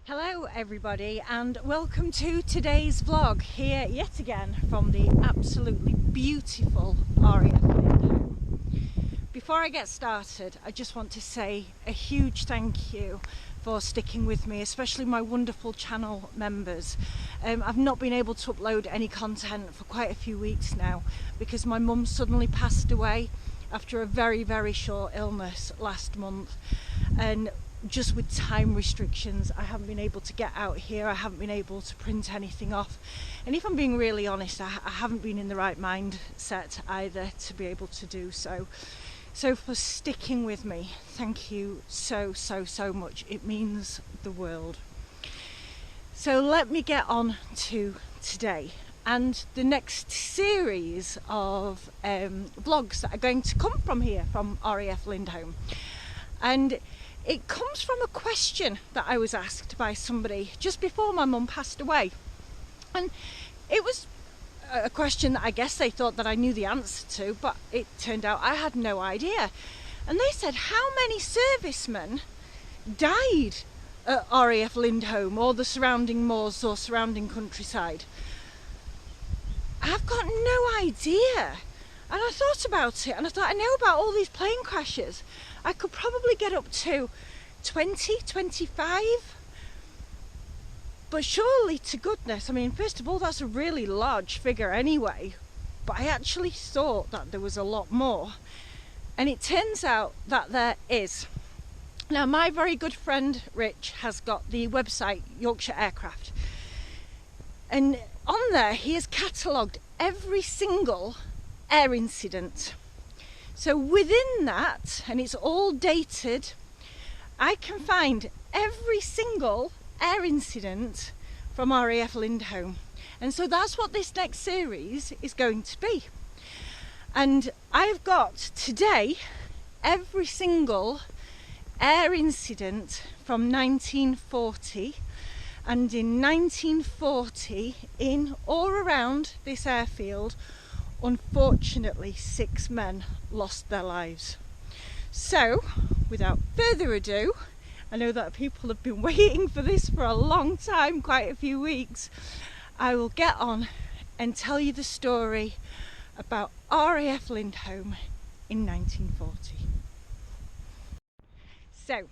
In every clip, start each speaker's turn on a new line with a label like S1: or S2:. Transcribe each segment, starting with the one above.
S1: Hello everybody and welcome to today's vlog here yet again from the absolutely beautiful RAF Lindholme. Before I get started, I just want to say a huge thank you for sticking with me, especially my wonderful channel members. I've not been able to upload any content for quite a few weeks now because my mum suddenly passed away after a very short illness last month, and just with time restrictions I haven't been able to get out here. I haven't been able to print anything off, and if I'm being really honest, I haven't been in the right mindset either to be able to do so. So for sticking with me, thank you so much. It means the world. So let me get on to today and the next series of vlogs that are going to come from here, from RAF Lindholme. And it comes from a question that I was asked by somebody just before my mum passed away. And it was a question that I guess they thought that I knew the answer to, but it turned out I had no idea. And they said, how many servicemen died at RAF Lindholme or the surrounding moors or surrounding countryside? I've got no idea. And I thought about it and I thought, I know about all these plane crashes. I could probably get up to 20, 25. But surely to goodness, I mean, first of all, that's a really large figure anyway. But I actually thought that there was a lot more. And it turns out that there is. Now, my very good friend Rich has got the website Yorkshire Aircraft. And on there, he has catalogued every single air incident. So within that, and it's all dated, I can find every single air incident from RAF Lindholme. And so that's what this next series is going to be. And I've got today every single air incident from 1940. And in 1940, in or around this airfield, unfortunately 6 men lost their lives. So without further ado, I know that people have been waiting for this for a long time, quite a few weeks. I will get on and tell you the story about RAF Lindholme in 1940. So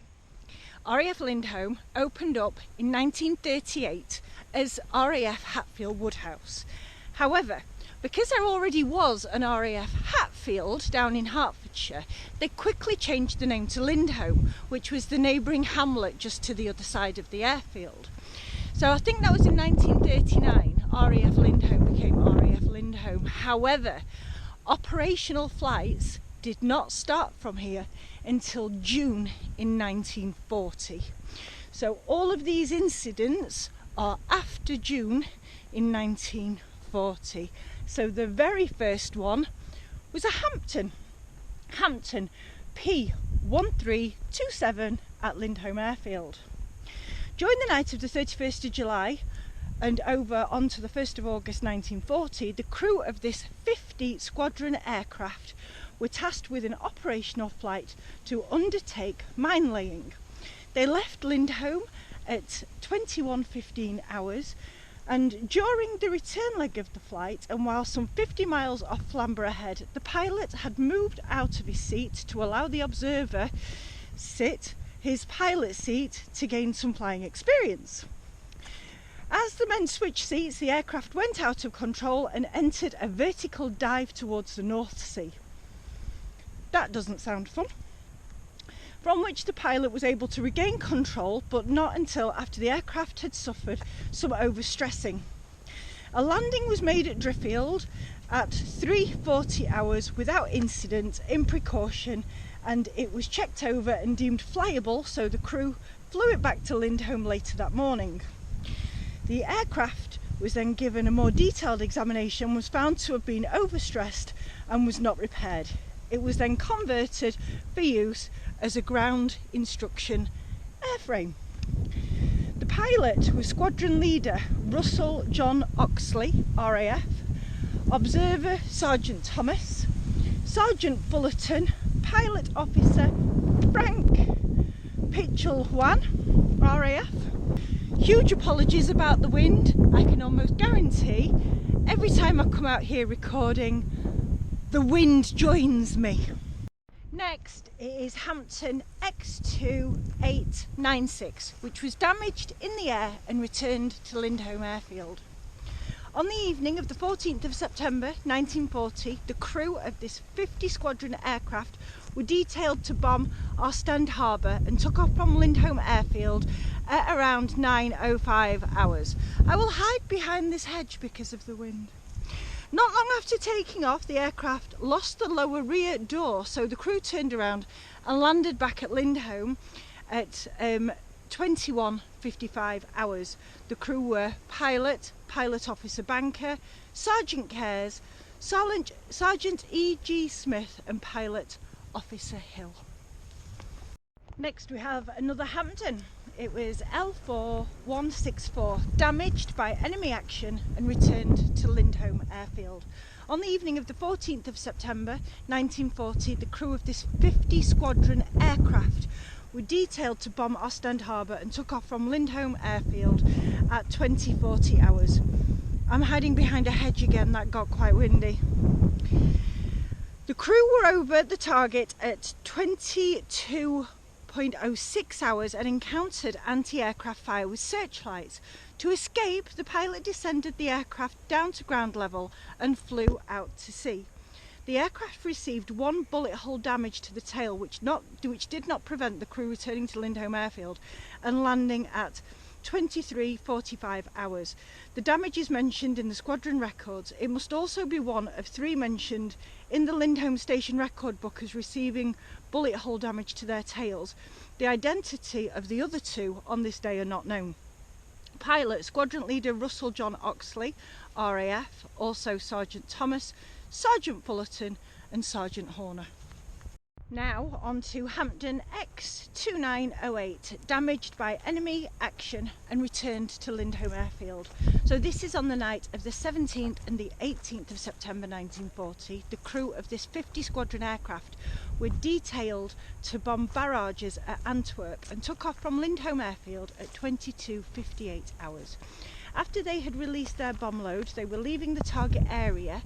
S1: RAF Lindholme opened up in 1938 as RAF Hatfield Woodhouse. However, because there already was an RAF Hatfield down in Hertfordshire, they quickly changed the name to Lindholme, which was the neighbouring hamlet just to the other side of the airfield. So I think that was in 1939, RAF Lindholme became RAF Lindholme. However, operational flights did not start from here until June in 1940. So all of these incidents are after June in 1940. So the very first one was a Hampton P1327 at Lindholme Airfield. During the night of the 31st of July and over onto the 1st of August 1940, the crew of this 50 squadron aircraft were tasked with an operational flight to undertake mine laying. They left Lindholme at 21:15 hours, and during the return leg of the flight, and while some 50 miles off Flamborough Head, the pilot had moved out of his seat to allow the observer sit his pilot seat to gain some flying experience. As the men switched seats, the aircraft went out of control and entered a vertical dive towards the North Sea. That doesn't sound fun. From which the pilot was able to regain control, but not until after the aircraft had suffered some overstressing. A landing was made at Driffield at 3:40 hours without incident, in precaution, and it was checked over and deemed flyable, so the crew flew it back to Lindholme later that morning. The aircraft was then given a more detailed examination, was found to have been overstressed and was not repaired. It was then converted for use as a ground instruction airframe. The pilot was squadron leader Russell John Oxley, RAF, observer Sergeant Thomas, Sergeant Fullerton, pilot officer Frank Pitchell Juan, RAF, Huge apologies about the wind. I can almost guarantee every time I come out here recording, the wind joins me. Next is Hampton X2896, which was damaged in the air and returned to Lindholme Airfield. On the evening of the 14th of September 1940, the crew of this 50 Squadron aircraft were detailed to bomb Ostend Harbour and took off from Lindholme Airfield at around 9:05 hours. I will hide behind this hedge because of the wind. Not long after taking off, the aircraft lost the lower rear door, so the crew turned around and landed back at Lindholme at 21:55 hours. The crew were pilot officer Banker, Sergeant Cares, Sergeant E.G. Smith and pilot officer Hill. Next we have another Hampton. It was L4164, damaged by enemy action and returned to Lindholme Airfield. On the evening of the 14th of September 1940, the crew of this 50 Squadron aircraft were detailed to bomb Ostend Harbour and took off from Lindholme Airfield at 20:40 hours. I'm hiding behind a hedge again, that got quite windy. The crew were over the target at 22:06 hours and encountered anti-aircraft fire with searchlights. To escape, the pilot descended the aircraft down to ground level and flew out to sea. The aircraft received one bullet hole damage to the tail, which did not prevent the crew returning to Lindholme Airfield and landing at 23:45 hours. The damage is mentioned in the squadron records. It must also be one of 3 mentioned in the Lindholme Station record book as receiving bullet hole damage to their tails. The identity of the other 2 on this day are not known. Pilot, Squadron Leader Russell John Oxley, RAF, also Sergeant Thomas, Sergeant Fullerton and Sergeant Horner. Now on to Hampton X2908, damaged by enemy action and returned to Lindholme Airfield. So this is on the night of the 17th and the 18th of September 1940. The crew of this 50 Squadron aircraft were detailed to bomb barrages at Antwerp and took off from Lindholme Airfield at 22:58 hours. After they had released their bomb load, they were leaving the target area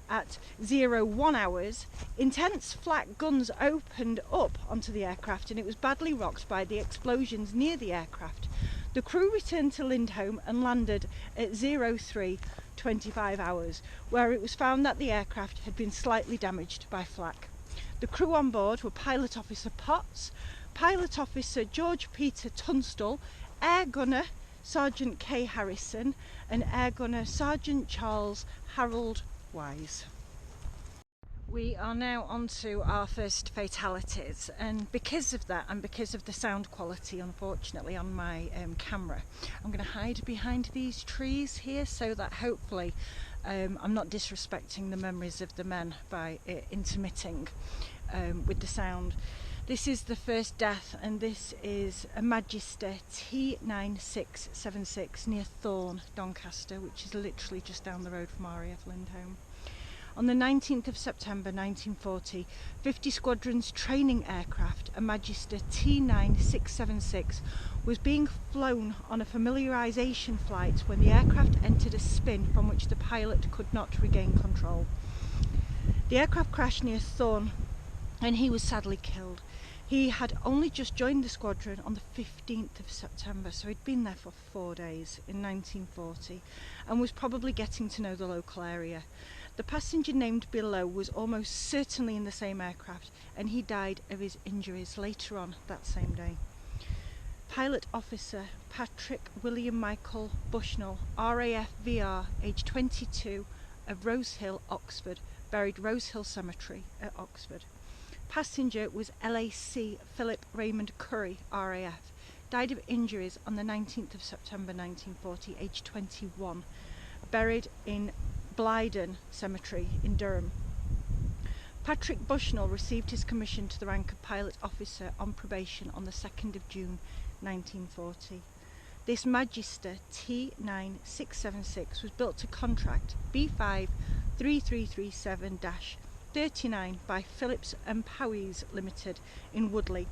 S1: at 01 hours. Intense flak guns opened up onto the aircraft and it was badly rocked by the explosions near the aircraft. The crew returned to Lindholme and landed at 03:25 hours, where it was found that the aircraft had been slightly damaged by flak. The crew on board were Pilot Officer Potts, Pilot Officer George Peter Tunstall, Air Gunner Sergeant K. Harrison and Air Gunner Sergeant Charles Harold Wise. We are now on to our first fatalities, and because of that and because of the sound quality unfortunately on my camera, I'm going to hide behind these trees here so that hopefully I'm not disrespecting the memories of the men by intermitting with the sound. This is the first death, and this is a Magister T9676 near Thorne, Doncaster, which is literally just down the road from RAF Lindholme. On the 19th of September 1940, 50 Squadron's training aircraft, a Magister T9676, was being flown on a familiarisation flight when the aircraft entered a spin from which the pilot could not regain control. The aircraft crashed near Thorne and he was sadly killed. He had only just joined the squadron on the 15th of September, so he'd been there for 4 days in 1940 and was probably getting to know the local area. The passenger named below was almost certainly in the same aircraft, and he died of his injuries later on that same day. Pilot Officer Patrick William Michael Bushnell, RAF VR, age 22, of Rose Hill, Oxford, buried Rose Hill Cemetery at Oxford. Passenger was LAC Philip Raymond Curry, RAF, died of injuries on the 19th of September 1940, age 21, buried in Blyden Cemetery in Durham. Patrick Bushnell received his commission to the rank of pilot officer on probation on the 2nd of June 1940. This Magister T9676 was built to contract B5 3337-39 by Phillips and Powys Limited in Woodley.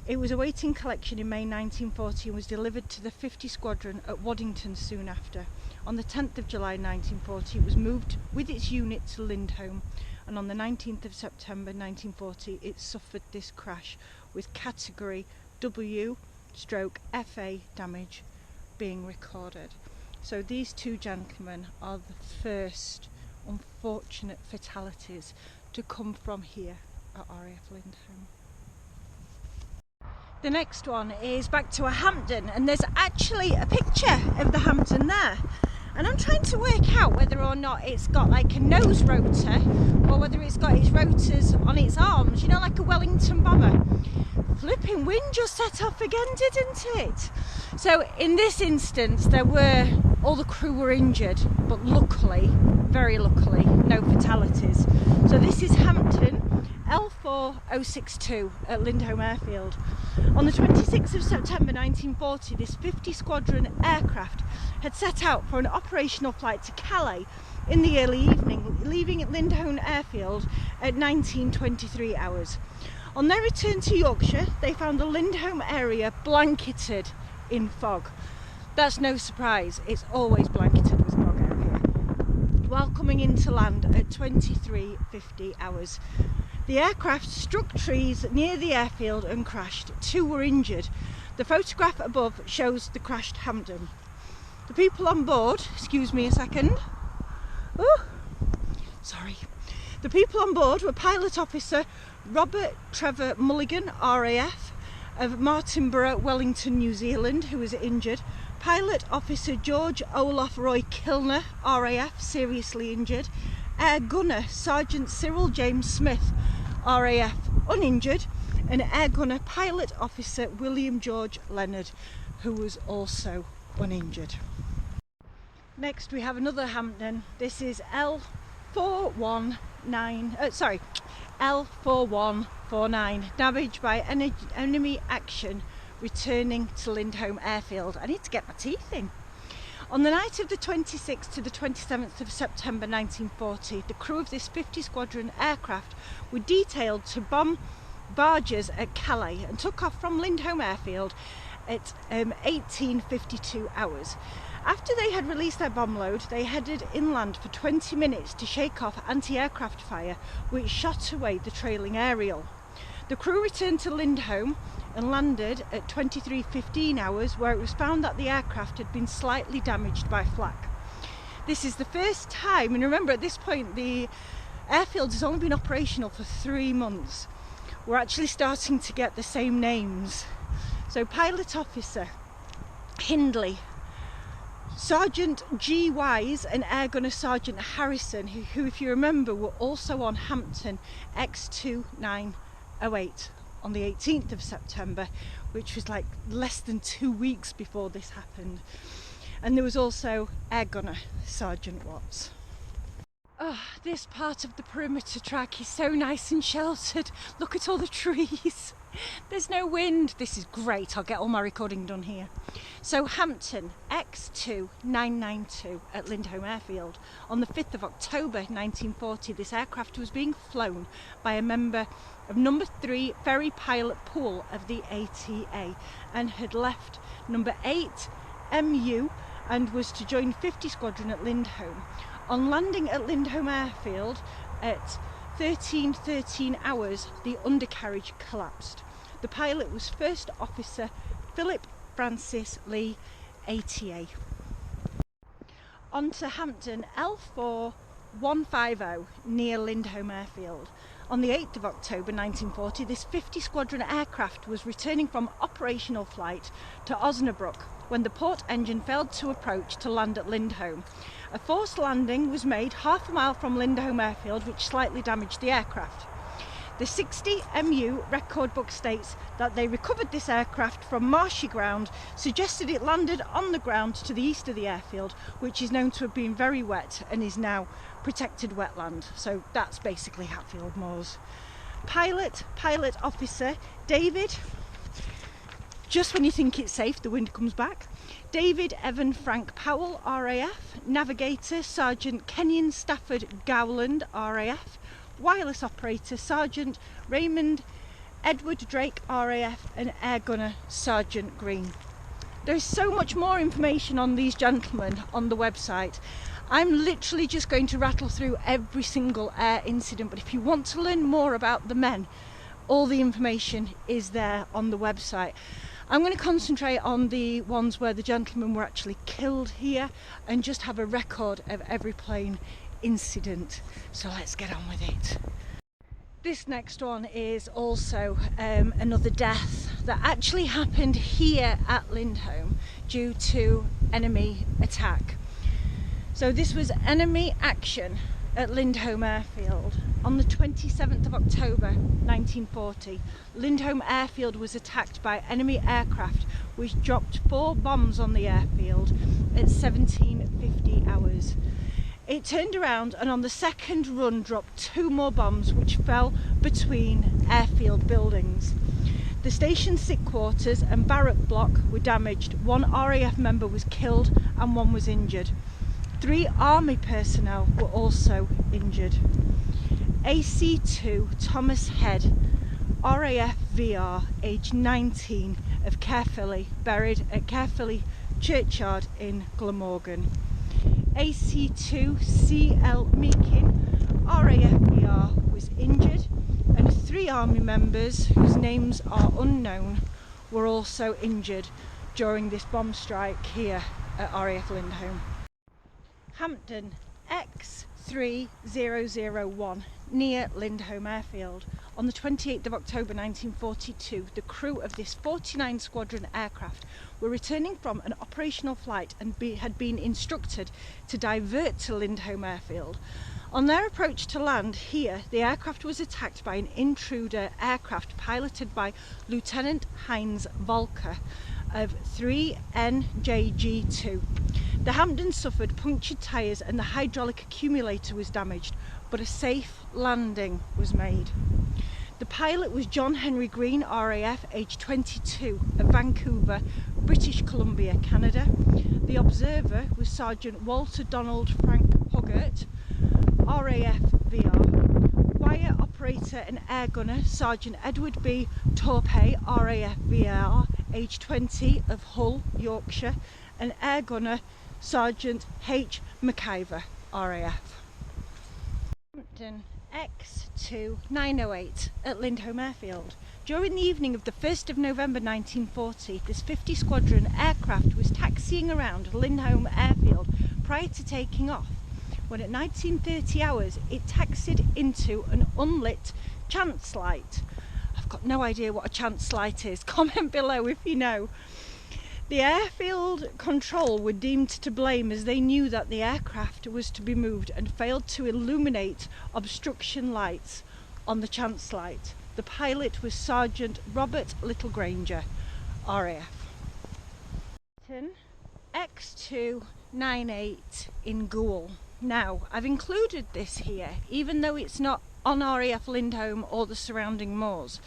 S1: It was awaiting collection in May 1940 and was delivered to the 50 Squadron at Waddington soon after. On the 10th of July 1940 it was moved with its unit to Lindholme, and on the 19th of September 1940 it suffered this crash with category W/FA damage being recorded. So these two gentlemen are the first unfortunate fatalities to come from here at RAF Lindholme. The next one is back to a Hampden, and there's actually a picture of the Hampden there, and I'm trying to work out whether or not it's got like a nose rotor or whether it's got its rotors on its arms, you know, like a Wellington bomber. Flipping wind just set off again, didn't it? So in this instance all the crew were injured, but luckily, very luckily, no fatalities. So this is Hampden L4062 at Lindholme Airfield. On the 26th of September 1940, this 50 Squadron aircraft had set out for an operational flight to Calais in the early evening, leaving at Lindholme Airfield at 19:23 hours. On their return to Yorkshire, they found the Lindholme area blanketed in fog. That's no surprise, it's always blanketed with fog out here. While coming into land at 23:50 hours. The aircraft struck trees near the airfield and crashed. 2 were injured. The photograph above shows the crashed Hampden. The people on board, excuse me a second. Oh, sorry. The people on board were Pilot Officer Robert Trevor Mulligan, RAF, of Martinborough, Wellington, New Zealand, who was injured. Pilot Officer George Olaf Roy Kilner, RAF, seriously injured. Air Gunner Sergeant Cyril James Smith, RAF, uninjured, and Air Gunner Pilot Officer William George Leonard, who was also uninjured. Next we have another Hampden. This is L4149, damaged by enemy action returning to Lindholme Airfield. I need to get my teeth in. On the night of the 26th to the 27th of September 1940, the crew of this 50 Squadron aircraft were detailed to bomb barges at Calais and took off from Lindholme Airfield at 18:52 hours. After they had released their bomb load, they headed inland for 20 minutes to shake off anti-aircraft fire, which shot away the trailing aerial. The crew returned to Lindholme and landed at 23:15 hours, where it was found that the aircraft had been slightly damaged by flak. This is the first time, and remember at this point the airfield has only been operational for 3 months. We're actually starting to get the same names. So Pilot Officer Hindley, Sergeant G. Wise and Air Gunner Sergeant Harrison, who if you remember were also on Hampden X2908 on the 18th of September, which was like less than 2 weeks before this happened. And there was also Air Gunner Sergeant Watts. Oh, this part of the perimeter track is so nice and sheltered. Look at all the trees. There's no wind. This is great. I'll get all my recording done here. So Hampden X2992 at Lindholme Airfield. On the 5th of October 1940, this aircraft was being flown by a member of number 3 ferry pilot pool of the ATA and had left number 8 MU and was to join 50 Squadron at Lindholme. On landing at Lindholme Airfield at 13:13 hours, the undercarriage collapsed. The pilot was First Officer Philip Francis Lee, ATA. On to Hampden L4150 near Lindholme Airfield. On the 8th of October 1940, this 50 Squadron aircraft was returning from operational flight to Osnabrück when the port engine failed to approach to land at Lindholme. A forced landing was made half a mile from Lindholme Airfield, which slightly damaged the aircraft. The 60 MU record book states that they recovered this aircraft from marshy ground, suggested it landed on the ground to the east of the airfield, which is known to have been very wet and is now protected wetland. So that's basically Hatfield Moors. Pilot Officer David, just when you think it's safe, the wind comes back. David Evan Frank Powell, RAF. Navigator Sergeant Kenyon Stafford Gowland, RAF. Wireless operator Sergeant Raymond Edward Drake RAF and Air Gunner Sergeant Green. There is so much more information on these gentlemen on the website. I'm literally just going to rattle through every single air incident, but if you want to learn more about the men, all the information is there on the website. I'm going to concentrate on the ones where the gentlemen were actually killed here and just have a record of every plane incident. So let's get on with it. This next one is also another death that actually happened here at Lindholme due to enemy attack. So this was enemy action at Lindholme Airfield on the 27th of October 1940. Lindholme Airfield was attacked by enemy aircraft which dropped 4 bombs on the airfield at 1750 hours. It turned around and on the second run dropped 2 more bombs which fell between airfield buildings. The station's sick quarters and barrack block were damaged. 1 RAF member was killed and 1 was injured. 3 army personnel were also injured. AC2 Thomas Head, RAF VR, aged 19, of Caerphilly, buried at Caerphilly Churchyard in Glamorgan. AC2 CL Meakin, RAF VR, was injured, and 3 army members whose names are unknown were also injured during this bomb strike here at RAF Lindholme. Hampton X3001 near Lindholme Airfield. On the 28th of October 1942, the crew of this 49 Squadron aircraft were returning from an operational flight and had been instructed to divert to Lindholme Airfield. On their approach to land here, the aircraft was attacked by an intruder aircraft piloted by Lieutenant Heinz Volker of 3NJG2. The Hampton suffered punctured tyres and the hydraulic accumulator was damaged, but a safe landing was made. The pilot was John Henry Green, RAF, aged 22, of Vancouver, British Columbia, Canada. The observer was Sergeant Walter Donald Frank Hoggart, RAF VR. Wire operator and air gunner Sergeant Edward B. Torpey, RAF VR, aged 20, of Hull, Yorkshire, and air gunner Sergeant H. McIver, RAF. Hampton X2908 at Lindholme Airfield. During the evening of the 1st of November 1940, this 50 Squadron aircraft was taxiing around Lindholme Airfield prior to taking off, when at 19:30 hours it taxied into an unlit chance light. I've got no idea what a chance light is. Comment below if you know. The airfield control were deemed to blame as they knew that the aircraft was to be moved and failed to illuminate obstruction lights on the chance light. The pilot was Sergeant Robert Littlegranger, RAF. X298 in Goole. Now, I've included this here, even though it's not on RAF Lindholme or the surrounding moors.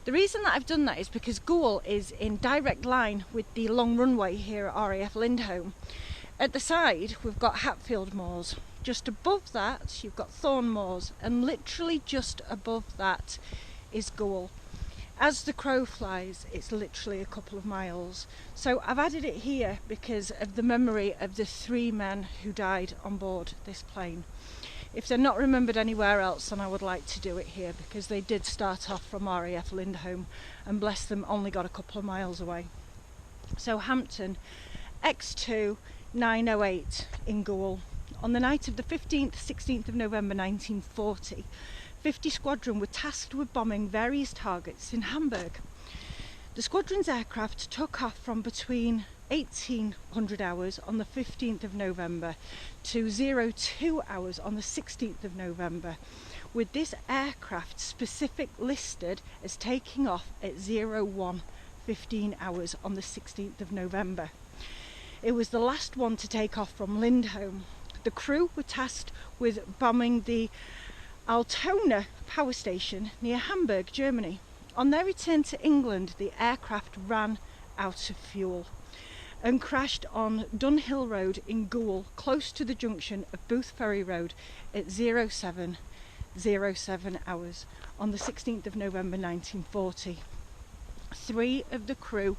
S1: The reason that I've done that is because Goole is in direct line with the long runway here at RAF Lindholme. At the side, we've got Hatfield Moors. Just above that, you've got Thorn Moors, and literally just above that is Goole. As the crow flies, it's literally a couple of miles. So I've added it here because of the memory of the 3 men who died on board this plane. If they're not remembered anywhere else, then I would like to do it here because they did start off from RAF Lindholme and bless them only got a couple of miles away. So Hampton X2908 in Goole. On the night of the 15th, 16th of November 1940, 50 Squadron were tasked with bombing various targets in Hamburg. The squadron's aircraft took off from between 1800 hours on the 15th of November to 02 hours on the 16th of November, with this aircraft specific listed as taking off at 01:15 hours on the 16th of November. It was the last one to take off from Lindholme. The crew were tasked with bombing the Altona power station near Hamburg, Germany. On their return to England, the aircraft ran out of fuel and crashed on Dunhill Road in Goole, close to the junction of Booth Ferry Road at 07:10 23:07 hours on the 16th of November 1940. 3 of the crew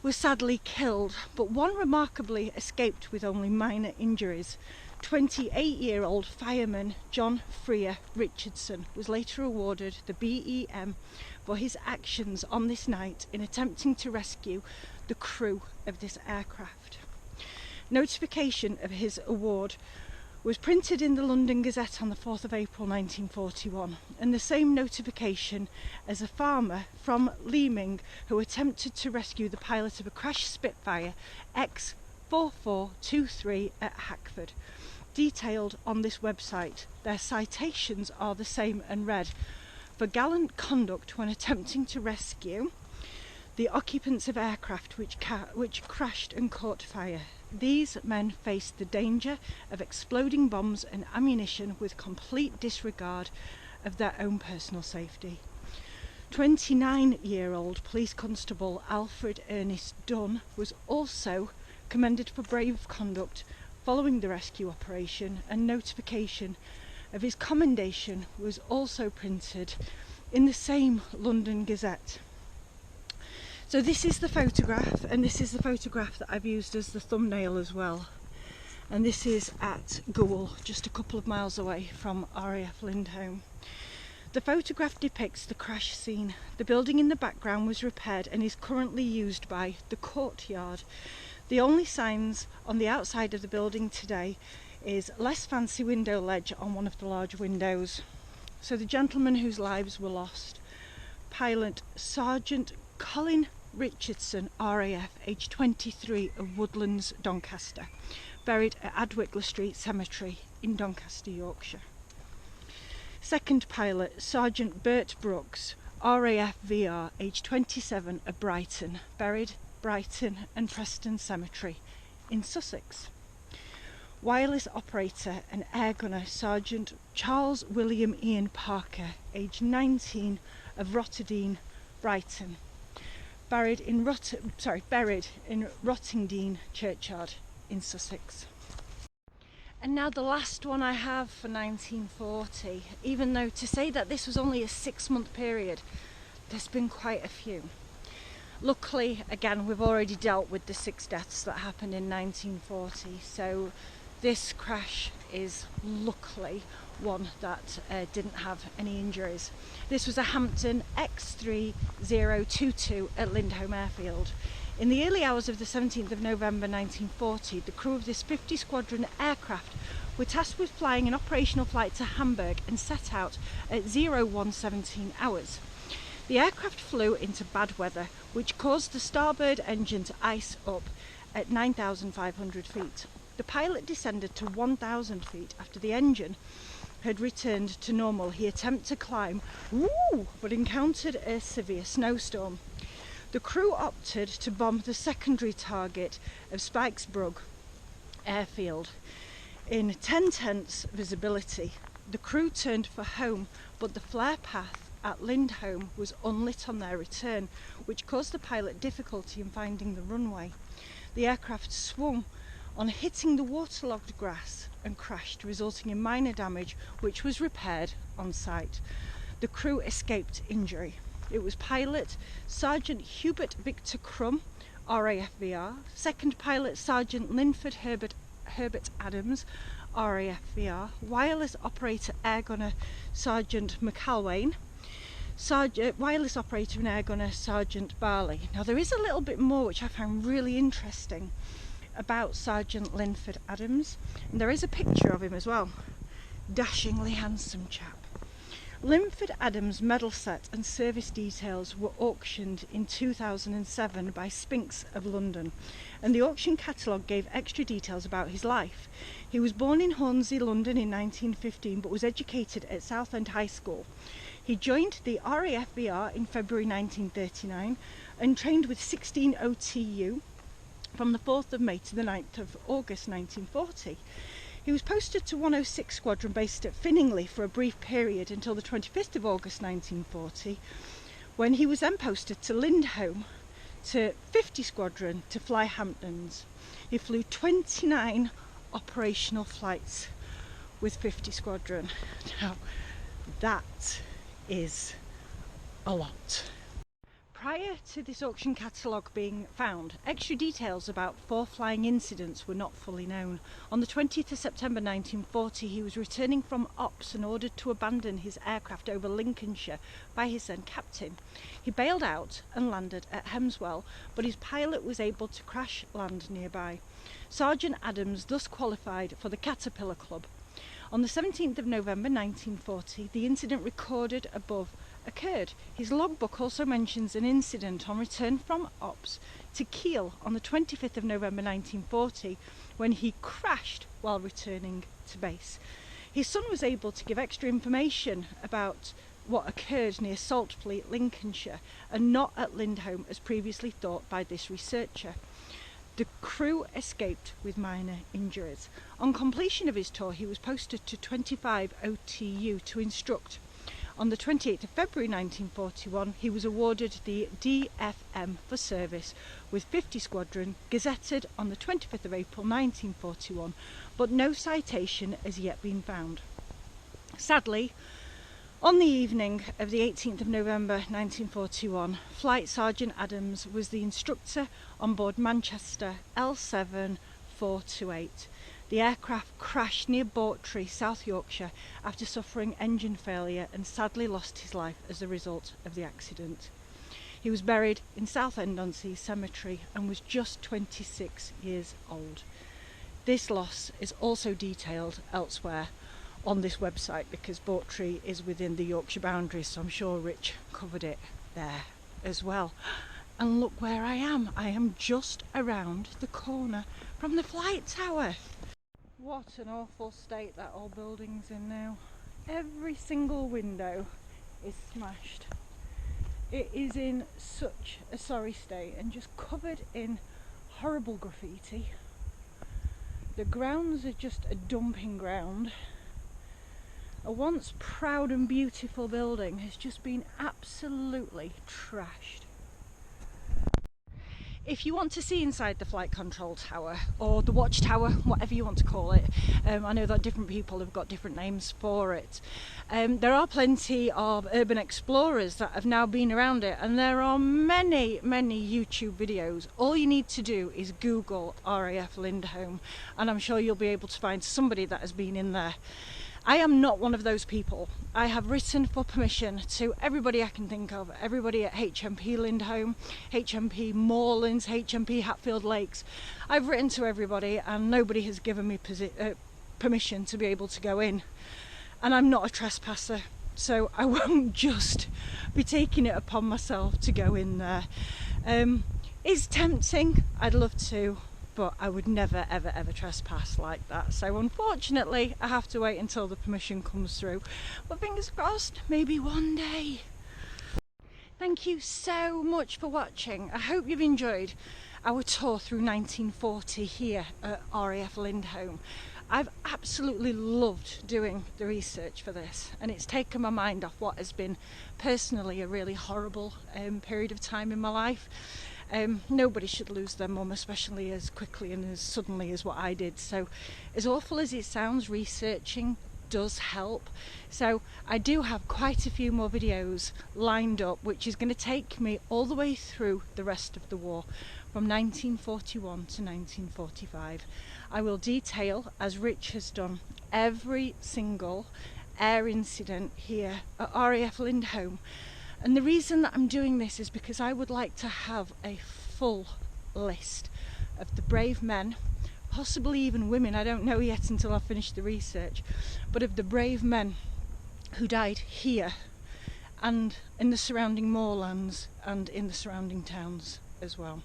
S1: were sadly killed, but one remarkably escaped with only minor injuries. 28-year-old fireman John Freer Richardson was later awarded the BEM for his actions on this night in attempting to rescue the crew of this aircraft. Notification of his award was printed in the London Gazette on the 4th of April 1941, and the same notification as a farmer from Leeming who attempted to rescue the pilot of a crashed Spitfire X4423 at Hackford. Detailed on this website, their citations are the same and read: for gallant conduct when attempting to rescue the occupants of aircraft which crashed and caught fire. These men faced the danger of exploding bombs and ammunition with complete disregard of their own personal safety. 29-year-old police constable Alfred Ernest Dunn was also commended for brave conduct following the rescue operation, and notification of his commendation was also printed in the same London Gazette. So this is the photograph, and this is the photograph that I've used as the thumbnail as well. And this is at Goole, just a couple of miles away from RAF Lindholme. The photograph depicts the crash scene. The building in the background was repaired and is currently used by the courtyard. The only signs on the outside of the building today is less fancy window ledge on one of the large windows. So the gentlemen whose lives were lost: pilot Sergeant Colin Richardson, RAF, aged 23, of Woodlands, Doncaster, buried at Adwickler Street Cemetery in Doncaster, Yorkshire. Second pilot Sergeant Bert Brooks, RAF VR, aged 27, of Brighton, buried Brighton and Preston Cemetery in Sussex. Wireless operator and air gunner Sergeant Charles William Ian Parker, aged 19, of Rottingdean, Brighton, buried in Rottingdean Churchyard in Sussex. And now the last one I have for 1940, even though to say that this was only a 6-month period, there's been quite a few. Luckily, again, we've already dealt with the 6 deaths that happened in 1940, so this crash is luckily one that didn't have any injuries. This was a Hampton X3022 at Lindholme Airfield. In the early hours of the 17th of November 1940, the crew of this 50 Squadron aircraft were tasked with flying an operational flight to Hamburg and set out at 01:17 hours. The aircraft flew into bad weather, which caused the starboard engine to ice up at 9,500 feet. The pilot descended to 1,000 feet after the engine had returned to normal. He attempted to climb, but encountered a severe snowstorm. The crew opted to bomb the secondary target of Spikesbrook Airfield. In 10 tenths visibility, the crew turned for home, but the flare path at Lindholme was unlit on their return, which caused the pilot difficulty in finding the runway. The aircraft swung on hitting the waterlogged grass and crashed, resulting in minor damage, which was repaired on site. The crew escaped injury. It was pilot Sergeant Hubert Victor Crum, RAF VR, second pilot Sergeant Linford Herbert Adams, RAF VR, wireless operator air gunner Sergeant McAlwain, wireless operator and air gunner Sergeant Barley. Now there is a little bit more which I found really interesting about Sergeant Linford Adams, and there is a picture of him as well. Dashingly handsome chap. Linford Adams' medal set and service details were auctioned in 2007 by Spinks of London, and the auction catalogue gave extra details about his life. He was born in Hornsey, London in 1915, but was educated at Southend High School. He joined the RAF VR in February 1939 and trained with 16 OTU from the 4th of May to the 9th of August 1940. He was posted to 106 Squadron based at Finningley for a brief period until the 25th of August 1940, when he was then posted to Lindholme to 50 Squadron to fly Hamptons. He flew 29 operational flights with 50 Squadron. Now, that is a lot. Prior to this auction catalogue being found, extra details about 4 flying incidents were not fully known. On the 20th of September 1940, he was returning from ops and ordered to abandon his aircraft over Lincolnshire by his then captain. He bailed out and landed at Hemswell, but his pilot was able to crash land nearby. Sergeant Adams thus qualified for the Caterpillar Club. On the 17th of November 1940, the incident recorded above occurred. His logbook also mentions an incident on return from ops to Kiel on the 25th of November 1940 when he crashed while returning to base. His son was able to give extra information about what occurred near Saltfleet, Lincolnshire, and not at Lindholme as previously thought by this researcher. The crew escaped with minor injuries. On completion of his tour, he was posted to 25 OTU to instruct. On the 28th of February 1941, he was awarded the DFM for service with 50 Squadron, gazetted on the 25th of April 1941, but no citation has yet been found. Sadly, on the evening of the 18th of November 1941, Flight Sergeant Adams was the instructor on board Manchester L7428. The aircraft crashed near Bawtry, South Yorkshire, after suffering engine failure and sadly lost his life as a result of the accident. He was buried in Southend-on-Sea Cemetery and was just 26 years old. This loss is also detailed elsewhere on this website because Bawtry is within the Yorkshire boundaries, so I'm sure Rich covered it there as well. And look where I am. I am just around the corner from the flight tower. What an awful state that old building's in now. Every single window is smashed. It is in such a sorry state and just covered in horrible graffiti. The grounds are just a dumping ground. A once proud and beautiful building has just been absolutely trashed. If you want to see inside the flight control tower or the watchtower, whatever you want to call it, I know that different people have got different names for it. There are plenty of urban explorers that have now been around it, and there are many YouTube videos. All you need to do is Google RAF Lindholme and I'm sure you'll be able to find somebody that has been in there. I am not one of those people. I have written for permission to everybody I can think of, everybody at HMP Lindholme, HMP Moorlands, HMP Hatfield Lakes. I've written to everybody and nobody has given me permission to be able to go in. And I'm not a trespasser, so I won't just be taking it upon myself to go in there. It's tempting, I'd love to, but I would never ever trespass like that. So unfortunately I have to wait until the permission comes through, but fingers crossed, maybe one day. Thank you so much for watching. I hope you've enjoyed our tour through 1940 here at RAF Lindholme. I've absolutely loved doing the research for this, and it's taken my mind off what has been personally a really horrible period of time in my life. Nobody should lose their mum, especially as quickly and as suddenly as what I did. So as awful as it sounds, researching does help. So I do have quite a few more videos lined up, which is going to take me all the way through the rest of the war, from 1941 to 1945. I will detail, as Rich has done, every single air incident here at RAF Lindholme. And the reason that I'm doing this is because I would like to have a full list of the brave men, possibly even women, I don't know yet until I've finished the research, but of the brave men who died here and in the surrounding moorlands and in the surrounding towns as well.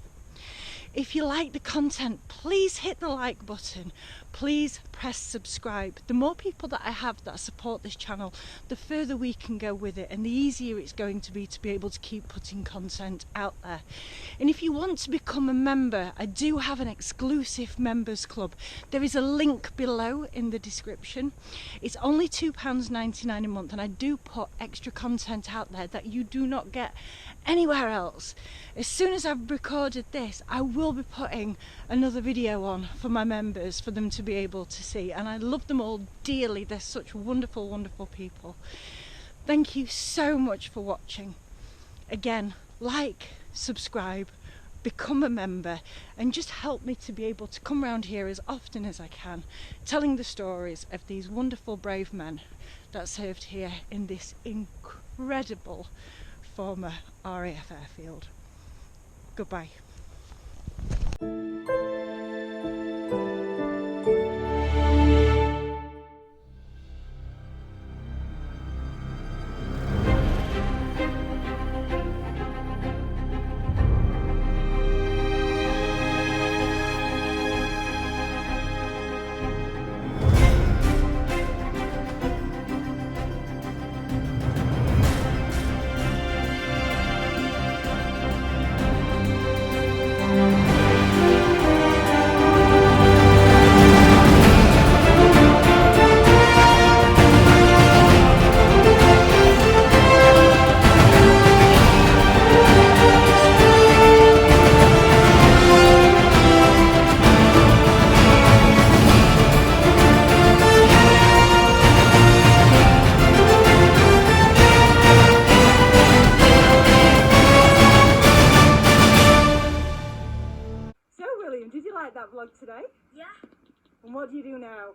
S1: If you like the content, please hit the like button. Please press subscribe. The more people that I have that support this channel, the further we can go with it and the easier it's going to be able to keep putting content out there. And if you want to become a member, I do have an exclusive members club. There is a link below in the description. It's only £2.99 a month, and I do put extra content out there that you do not get anywhere else. As soon as I've recorded this, I will be putting another video on for my members for them to be able to see, and I love them all dearly. They're such wonderful people. Thank you so much for watching. Again, like, subscribe, become a member, and just help me to be able to come around here as often as I can, telling the stories of these wonderful brave men that served here in this incredible former RAF airfield. Goodbye. So William, did you like that vlog today?
S2: Yeah.
S1: And what do you do now?